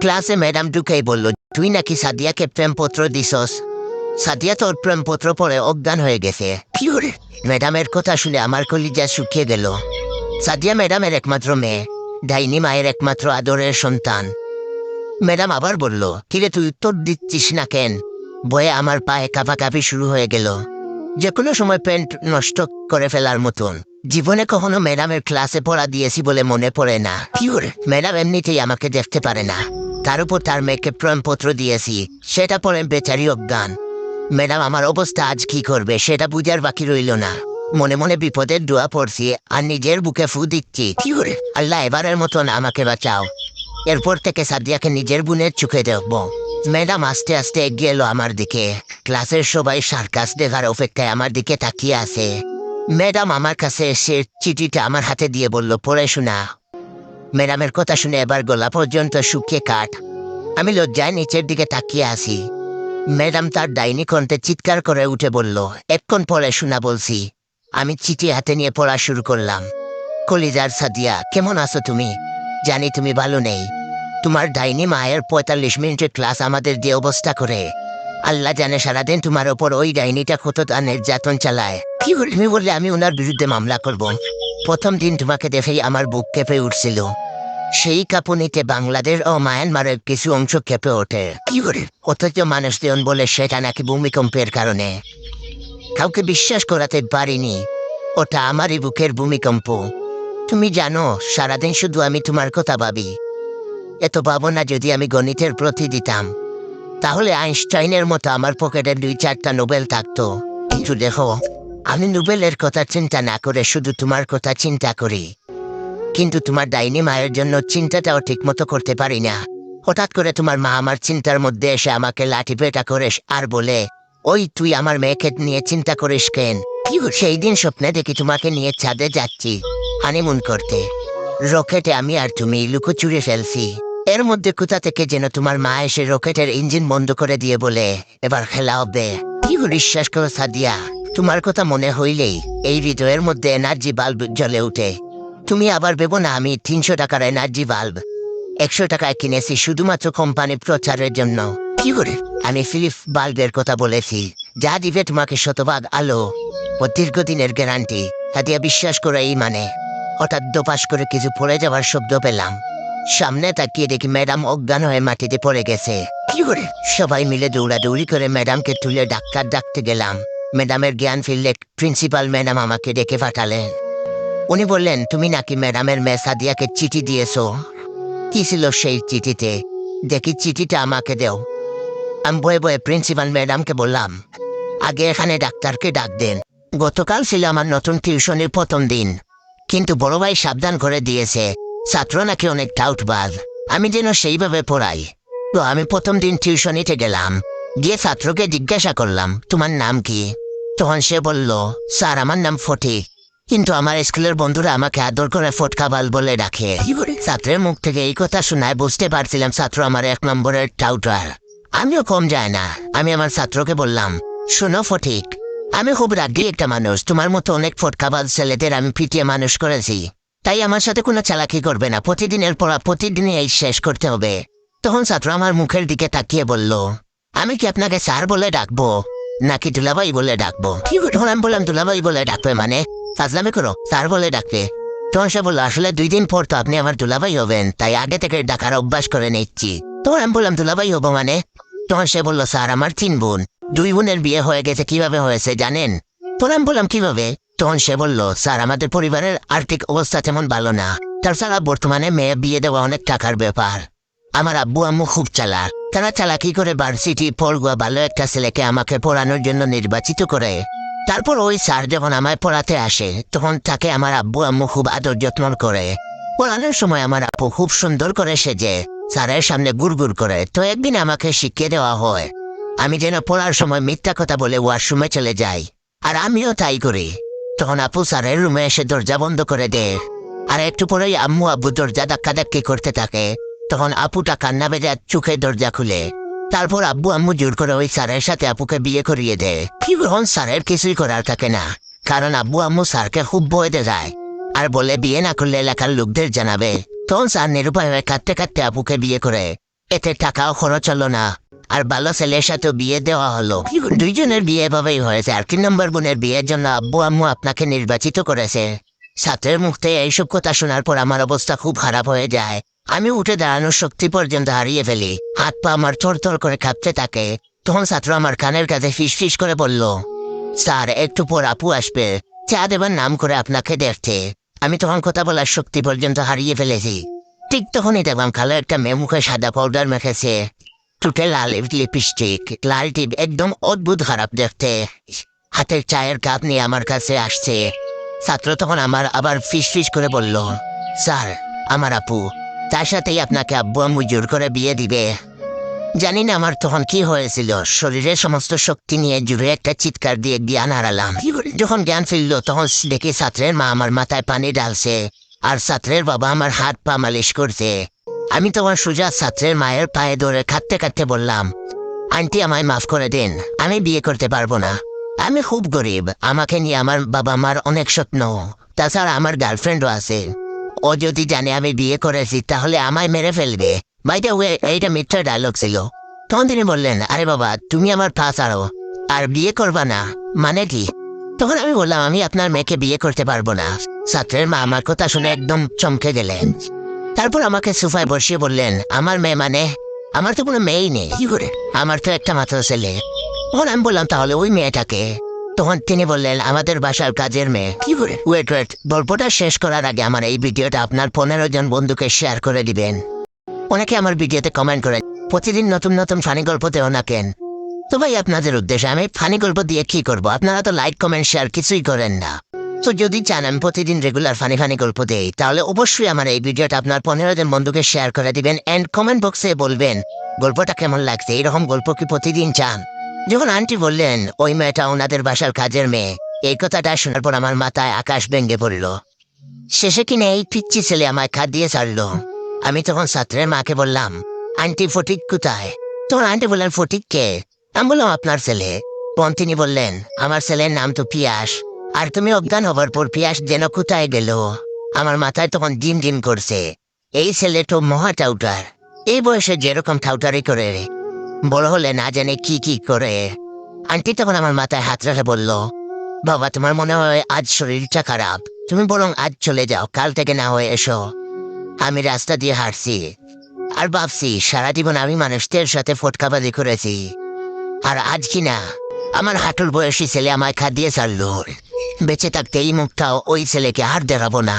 ক্লাসে ম্যাডাম ঢুকেই বলল, তুই নাকি সাদিয়াকে প্রেমপত্র দিছস। সাদিয়া তোর প্রেমপত্র পড়ে অজ্ঞান হয়ে গেছে। কি করে? ম্যাডামের কথা শুনে আমার কলিজা শুকিয়ে গেল। সাদিয়া ম্যাডামের একমাত্র মেয়ে, ডাইনি মায়ের একমাত্র আদরের সন্তান। ম্যাডাম আবার বলল, কিরে তুই উত্তর দিচ্ছিস না কেন? বয়ে আমার পায়ে কাঁপাকাঁপি শুরু হয়ে গেল, যে কোনো সময় প্যান্ট নষ্ট করে ফেলার মতন। জীবনে কখনো ম্যাডামের ক্লাসে পড়া দিয়েছি বলে মনে পড়ে না। কি করে? ম্যাডাম এমনিতেই আমাকে দেখতে পারে না, তার উপর তার মেয়েকে প্রেমপত্র দিয়েছি, সেটা পরে বেচারি অজ্ঞান। ম্যাডাম আমার অবস্থা আজ কি করবে সেটা বুঝার বাকি রইল না। মনে মনে বিপদের দোয়া পড়ছি আর নিজের বুকে ফু দিচ্ছি। কি করে? আল্লাহ এবারের মতন আমাকে বাঁচাও। এরপর থেকে সাদিয়াকে নিজের বোনের চোখে দেখব। ম্যাডাম আস্তে আস্তে এগিয়ে এলো আমার দিকে। ক্লাসের সবাই সার্কাস দেখার অপেক্ষায় আমার দিকে তাকিয়ে আছে। ম্যাডাম আমার কাছে এসে চিঠিটা আমার হাতে দিয়ে বলল, পড়ে শোনা। ম্যাডামের কথা শুনে এবার গলা পর্যন্ত শুকিয়ে কাঠ। আমি লজ্জায় নিচের দিকে তাকিয়ে আছি। ম্যাডাম তার ডাইনি কণ্ঠে চিৎকার করে উঠে বলল, এক্ষণ পড়ে শোনা বলছি। আমি চিঠি হাতে নিয়ে পড়া শুরু করলাম। কলিজার সাদিয়া, কেমন আছো তুমি? জানি তুমি ভালো নেই। তোমার ডাইনি মায়ের ৪৫ মিনিটের ক্লাস আমাদের দিয়ে অবস্থা করে। আল্লাহ জানে সারাদিন তোমার ওপর ওই ডাইনিটা কত নির্যাতন চালায়। কি করে? তুমি বললে আমি ওনার বিরুদ্ধে মামলা করব। প্রথম দিন তোমাকে দেখেই আমার বুক কেঁপে উঠছিল। সেই কাঁপুনিতে বাংলাদেশ ও মায়ানমারের কিছু অংশ কেঁপে ওঠে। কি করে? অথচ মানুষজন বলে সেটা নাকি ভূমিকম্পের কারণে। কাউকে বিশ্বাস করাতে পারিনি, ওটা আমারই বুকের ভূমিকম্প। তুমি জানো সারাদিন শুধু আমি তোমার কথা ভাবি। এত ভাবনা যদি আমি গণিতের প্রতি দিতাম, তাহলে আইনস্টাইনের মতো আমার পকেটে ২-৪টা নোবেল থাকতো। কিন্তু দেখো, আমি নোবেলের কথা চিন্তা না করে শুধু তোমার কথা চিন্তা করি। কিন্তু তোমার ডাইনি মায়ের জন্য চিন্তাটাও ঠিক মতো করতে পারি না। হঠাৎ করে তোমার মা আমার চিন্তার মধ্যে এসে আমাকে লাঠি পেটা করে আর বলে, ওই তুই আমার মেয়েকে নিয়ে চিন্তা করিস কেন? সেই দিন স্বপ্নে দেখি তোমাকে নিয়ে ছাদে যাচ্ছি হানিমুন করতে। রকেটে আমি আর তুমি লুকোচুরি ফেলছি। এর মধ্যে কোথা থেকে যেন তোমার মা এসে রকেটের ইঞ্জিন বন্ধ করে দিয়ে বলে, এবার খেলা হবে। কি বিশ্বাস করো সাদিয়া, তোমার কথা মনে হইলেই এই হৃদয়ের মধ্যে এনার্জি বাল্ব জ্বলে উঠে। তুমি আবার ভেবো না আমি ৩০০ টাকার এনার্জি বাল্ব ১০০ টাকায় কিনেছি শুধুমাত্র কোম্পানি প্রচারের জন্য। কি করে? আমি ফিলিপ বাল্বের কথা বলেছি, যা দিবে তোমাকে শতভাগ আলো ও দীর্ঘদিনের গ্যারান্টি। সাদিয়া বিশ্বাস করে এই মানে। হঠাৎ দোপাস করে কিছু পড়ে যাওয়ার শব্দ পেলাম। সামনে তাকিয়ে দেখি ম্যাডাম অজ্ঞান হয়ে মাটিতে পড়ে গেছে। কি করে? সবাই মিলে দৌড়াদৌড়ি করে ম্যাডামকে তুলে ডাক্তার ডাকতে গেলাম। ম্যাডামের জ্ঞান ফিরলে প্রিন্সিপাল ম্যাডাম আমাকে ডেকে পাঠালেন। উনি বললেন, তুমি নাকি ম্যাডামের মেয়ে সাদিয়াকে চিঠি দিয়েছো। কি ছিল সেই চিঠিতে? দেখি চিঠিটা আমাকে দেও। আমি বয়ে বয়ে প্রিন্সিপাল ম্যাডামকে বললাম, আগে এখানে ডাক্তারকে ডাক দেন। গতকাল ছিল আমার নতুন টিউশনের প্রথম দিন, কিন্তু বড় ভাই সাবধান করে দিয়েছে ছাত্র নাকি অনেক ডাউটবাজ, আমি যেন সেইভাবে পড়াই। তো আমি প্রথম দিন টিউশনিতে গেলাম, গিয়ে ছাত্রকে জিজ্ঞাসা করলাম, তোমার নাম কি? তখন সে বলল, স্যার আমার নাম ফটিক, কিন্তু আমার স্কুলের বন্ধুরা আমাকে আদর করে ফটকাবাল বলে ডাকে। ছাত্রের মুখ থেকে এই কথা শোনায় বুঝতে পারছিলাম ছাত্র আমার ১ নম্বরের টাউটার। আমিও কম যায় না। আমি আমার ছাত্রকে বললাম, শোনো ফটিক, আমি খুব রাগী একটা মানুষ। তোমার মতো অনেক ফটকাবাজ ছেলেদের আমি পিটিয়ে মানুষ করেছি, তাই আমার সাথে কোনো চালাকি করবে না। প্রতিদিনের পড়া প্রতিদিনই এই শেষ করতে হবে। তখন ছাত্র আমার মুখের দিকে তাকিয়ে বলল, আমি কি আপনাকে স্যার বলে ডাকবো নাকি দুলাভাই বলে ডাকবো? তখন আমি বললাম, দুলাভাই বলে ডাকবে মানে? ফাজলামি করো, স্যার বলে ডাকবে। তখন সে বললো, আসলে ২ দিন পর তো আপনি আমার দুলাভাই হবেন, তাই আগে থেকে ডাকার অভ্যাস করে নিচ্ছি। তখন আমি বললাম, দুলাভাই হবো মানে? তখন সে বললো, স্যার আমার ৩ বোন, ২ বোনের বিয়ে হয়ে গেছে। কিভাবে হয়েছে জানেন? তখন আমি বললাম, কিভাবে? তখন সে বলল, স্যার আমাদের পরিবারের আর্থিক অবস্থা তেমন ভালো না, তাছাড়া বর্তমানে মেয়ে বিয়ে দেওয়া অনেক টাকার ব্যাপার। আমার আব্বু আম্মু খুব চালাক, তারা চালাকি করে ভার্সিটি পড়ুয়া ভালো একটা ছেলেকে আমাকে পড়ানোর জন্য নির্বাচিত করে। তারপর ওই স্যার যখন আমায় পড়াতে আসে, তখন তাকে আমার আব্বু আম্মু খুব আদর যত্ন করে। পড়ানোর সময় আমার আপু খুব সুন্দর করে সেজে স্যারের সামনে গুড়গুড় করে। তো একদিন আমাকে শিখিয়ে দেওয়া হয় আমি যেন পড়ার সময় মিথ্যা কথা বলে ওয়াশরুমে চলে যাই, আর আমিও তাই করি। তখন আপু স্যারের রুমে এসে দরজা বন্ধ করে দেয়, আর একটু পরেই আম্মু আব্বু দরজা ধাক্কাধাক্কি করতে থাকে। তখন আপুটা কান্না বেজে চোখে দরজা খুলে। তারপর আব্বু আম্মু জোর করে ওই স্যারের সাথে আপুকে বিয়ে করিয়ে দেয়। তখন স্যারের কিছুই করার থাকে না, কারণ আব্বু আম্মু স্যারকে খুব ভয় দেয় আর বলে বিয়ে না করলে এলাকার লোকদের জানাবে। তখন স্যার নিরুপায় হয়ে কাঁদতে কাঁদতে আপুকে বিয়ে করে। এতে টাকাও খরচ হলো না, আর ভালো ছেলের সাথে বিয়ে দেওয়া হলো। দুইজনের বিয়ে এভাবেই হয়েছে। আর 3 নম্বর বোনের বিয়ের জন্য আব্বু আম্মু আপনাকে নির্বাচিত করেছে। ছাত্রের মুখ থেকে এইসব কথা শোনার পর আমার অবস্থা খুব খারাপ হয়ে যায়। আমি উঠে দাঁড়ানোর শক্তি পর্যন্ত হারিয়ে ফেলি। হাত পা আমার থরথর করে কাঁপতে থাকে। তখন ছাত্র আমার কানের কাছে ফিস ফিস করে বলল, স্যার একটু পর আপু আসবে, চা দেবার নাম করে আপনাকে দেখতে। আমি তখন কথা বলার শক্তি পর্যন্ত হারিয়ে ফেলেছি। ঠিক তখনই দেখলাম কালো একটা মেয়ে মুখে সাদা পাউডার মেখেছে, টুটে লাল লিপস্টিক, লাল টিপ, একদম অদ্ভুত খারাপ দেখতে। হাতের চায়ের কাপ নিয়ে আমার কাছে আসছে। ছাত্র তখন আমার আবার ফিস ফিস করে বলল, স্যার আমার আপু, তার সাথেই আপনাকে আব্বু আম্মু জোর করে বিয়ে দিবে। জানি না আমার তখন কি হয়েছিল, শরীরের সমস্ত শক্তি নিয়ে জুড়ে একটা চিৎকার দিয়ে জ্ঞান হারালাম। যখন জ্ঞান ফিরল তখন দেখি ছাত্রের মা আমার মাথায় পানি ঢালছে, আর ছাত্রের বাবা আমার হাত পা মালিশ করছে। আমি তখন সোজা ছাত্রের মায়ের পায়ে ধরে কাঁদতে কাঁদতে বললাম, আন্টি আমায় মাফ করে দিন, আমি বিয়ে করতে পারবো না। আমি খুব গরিব, আমাকে নিয়ে আমার বাবা মার অনেক স্বপ্ন। তাছাড়া আমার গার্লফ্রেন্ডও আছে। ও যদি জানে আমি বিয়ে করেছি তাহলে আমায় মেরে ফেলবে। বাইটা এইটা মিথ্যা ডায়লগ ছিল। তখন তিনি বললেন, আরে বাবা তুমি আমার পা ছাড়ো, আর বিয়ে করবা না মানে কি? তখন আমি বললাম, আমি আপনার মেয়েকে বিয়ে করতে পারবো না। ছাত্রের মা আমার কথা শুনে একদম চমকে গেলেন। তারপর আমাকে সোফায় বসিয়ে বললেন, আমার মেয়ে মানে? আমার তো কোনো মেয়েই নেই। কি করে? আমার তো একটা মাত্র ছেলে। তখন আমি বললাম, তাহলে ওই মেয়েটাকে? তখন তিনি বললেন, আমাদের বাসার কাজের মেয়ে। কি করে? ওয়েট ওয়েট, গল্পটা শেষ করার আগে আমার এই ভিডিওটা আপনার 15 জন বন্ধুকে শেয়ার করে দিবেন। অনেকে আমার ভিডিওতে কমেন্ট করেন, প্রতিদিন নতুন নতুন ফানি গল্প দেও না কেন? তো ভাই আপনাদের উদ্দেশ্যে আমি ফানি গল্প দিয়ে কি করব? আপনারা তো লাইক কমেন্ট শেয়ার কিছুই করেন না। তো যদি চান আমি প্রতিদিন রেগুলার ফানি ফানি গল্প দেই, তাহলে অবশ্যই আমার এই ভিডিওটা আপনার 15 জন বন্ধুকে শেয়ার করে দিবেন, এন্ড কমেন্ট বক্সে বলবেন গল্পটা কেমন লাগছে। এরকম গল্প কি প্রতিদিন চান? যখন আন্টি বললেন ওই মেয়েটা ওনাদের বাসার কাজের মেয়ে, এই কথাটা শোনার পর আমার মাথায় আকাশ ভেঙে পড়ল। শেষে কিনে এই পিচ্ছি ছেলে আমায় খাদ দিয়ে ছাড়লো। আমি তখন ছাত্রের মাকে বললাম, আন্টি ফটিক কোথায়? তখন আন্টি বললেন, ফটিক কে? আমি বললাম, আপনার ছেলে। তখন তিনি বললেন, আমার ছেলের নাম তো পিয়াস, আর তুমি অজ্ঞান হবার পর পিয়াস যেন কোথায় গেল। আমার মাথায় তখন ডিম ডিম করছে। এই ছেলে তো মহা টাউটার। এই বয়সে যেরকম টাউটারি করে, বড় হলে না জানে কি কি করে। আন্টি তখন আমার মাথায় হাত রেখে বলল, বাবা তোমার মনে হয় আজ শরীরটা খারাপ, তুমি বরং আজ চলে যাও, কাল থেকে না হয়ে এসো। আমি রাস্তা দিয়ে হাঁটছি আর ভাবছি, সারা জীবন আমি মানুষদের সাথে ফটকাবাজি করেছি, আর আজ কি না আমার হাঁটুর বয়সী ছেলে আমায় খাদ দিয়ে ছাড়লো। বেঁচে থাকতে এই মুখটাও ওই ছেলেকে আর দেখাবো না।